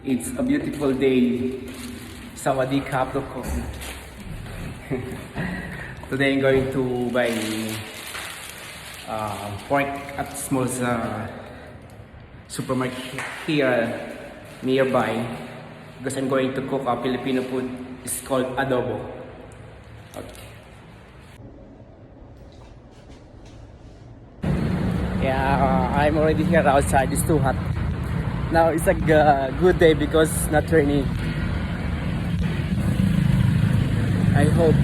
It's a beautiful day. Sawadee Capricorn. Today I'm going to buy pork at small supermarket here nearby because I'm going to cook a Filipino food. It's called adobo. Okay. Yeah, I'm already here outside. It's too hot. Now it's a good day because not raining. I hope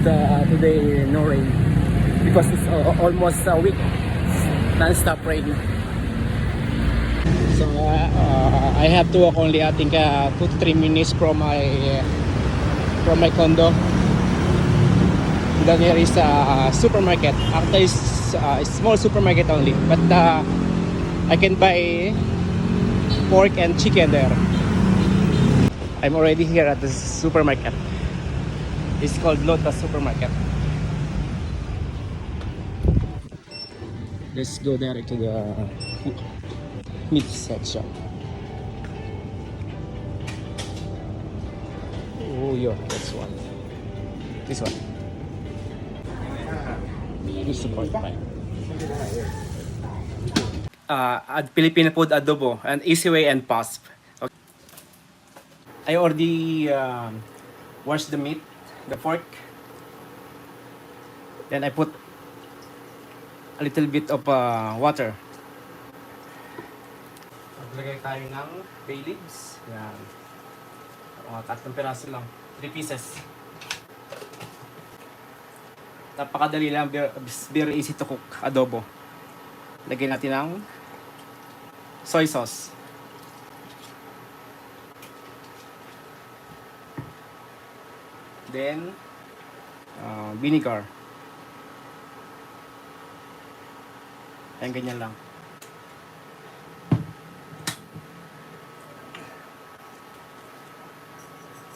today no rain because it's almost a week non-stop rain. So I have to walk only I think 2 to 3 minutes from my condo. Then there is a supermarket. After it's a small supermarket only, but I can buy pork and chicken there. I'm already here at the supermarket. It's called Lotus Supermarket. Let's go direct to the meat section. Oh yeah, that's one. This one. This support fine. At Filipino food adobo and easy way and fast. Okay. I already washed the meat, the pork. Then I put a little bit of water. Maglagay tayo ng bay leaves. Yan. Tatlong piraso lang. 3 pieces. Napakadali lang. Very easy to cook. Adobo. Lagyan natin ng soy sauce. Then, vinegar. Ayan, ganyan lang.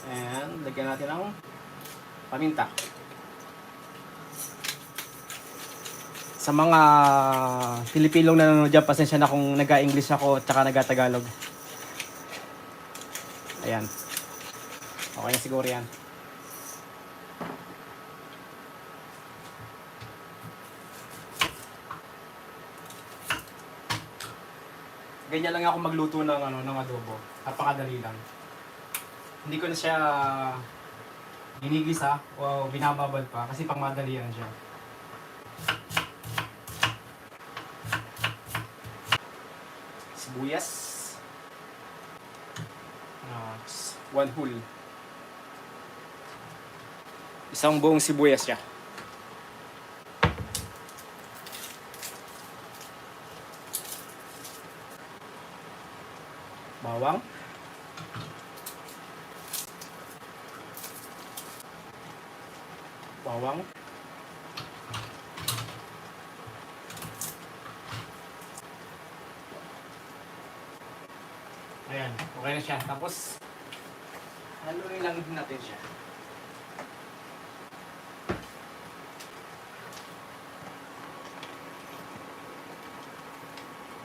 And lagyan natin ng paminta. Sa mga Pilipinong nanonood dyan, pasensya na kung nag-English ako at saka nag-Tagalog. Ayan. Okay na siguro yan. Ganyan lang ako magluto ng adobo. Napakadali lang. Hindi ko na siya ginigisa o binababad pa kasi pangmadali yan siya. Sibuyas. 1 whole. Isang buong sibuyas siya. Bawang. Bawang. Ayan, okay na siya. Tapos, haluin lang din natin siya.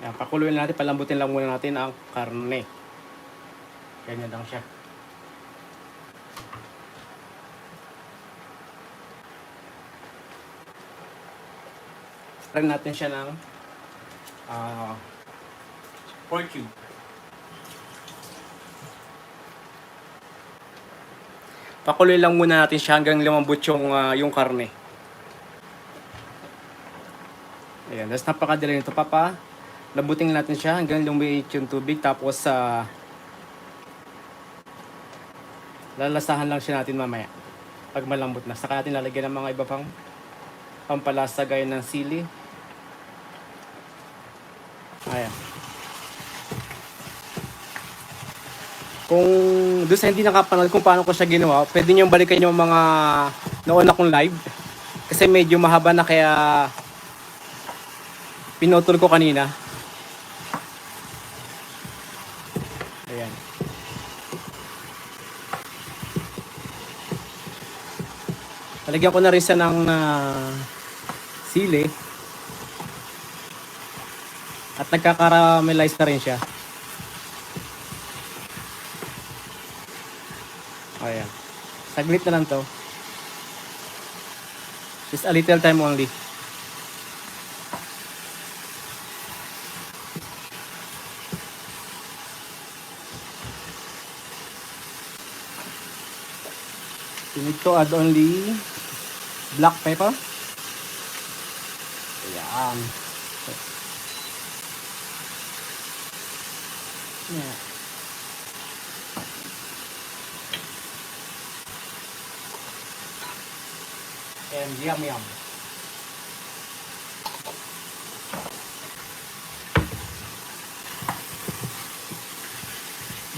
Ayan, pakuluin natin, palambutin lang muna natin ang karne. Ganyan lang siya. Try natin siya ng pork cube. Pakuloy lang muna natin siya hanggang lumambot yung karne. Ayan, that's napakadali nito. Lambutin natin siya hanggang lumiit yung tubig. Tapos lalasahan lang siya natin mamaya. Pag malambot na. Saka natin lalagyan ng mga iba pang pampalasa gaya ng sili. Ayan. Kung doon sa hindi nakapanood kung paano ko siya ginawa, pwede nyo balikan yung mga nauna kong live. Kasi medyo mahaba na kaya pinutol ko kanina. Ayan. Talagyan ko na rin siya ng sili. At nagkakaramelize na rin siya. Ayan. Saglit na lang to. Just a little time only. You need to add only black pepper. Ayan. Yeah. And yum yum.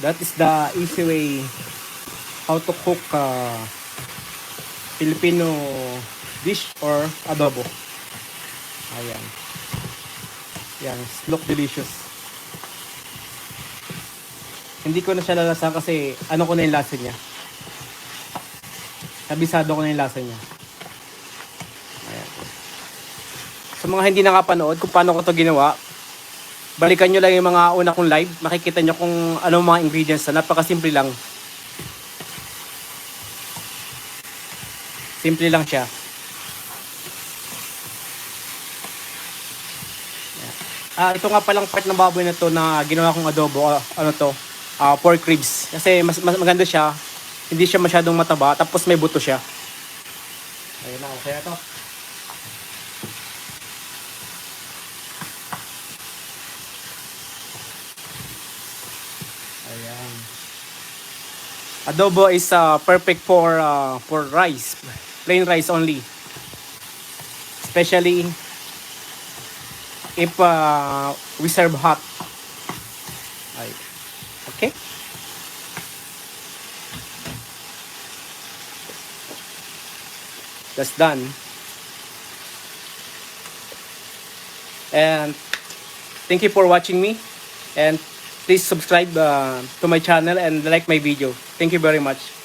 That is the easy way how to cook Filipino dish or adobo. Ayan. Yan, look delicious. Hindi ko na siya lalasahan kasi ano ko na yung lasa niya. Kabisado ko na yung lasa niya. Ayan. Sa mga hindi nakapanood kung paano ko to ginawa, balikan nyo lang yung mga una kong live. Makikita nyo kung anong mga ingredients na. Napakasimple lang. Simple lang siya. Ito nga palang part ng baboy na to na ginawa kong adobo. Ano to? Pork ribs. Kasi mas maganda siya. Hindi siya masyadong mataba. Tapos may buto siya. Ayun na. Okay na to. Ayan. Adobo is perfect for rice. Plain rice only. Especially if we serve hot. Okay. That's done. And thank you for watching me. And please subscribe to my channel and like my video. Thank you very much.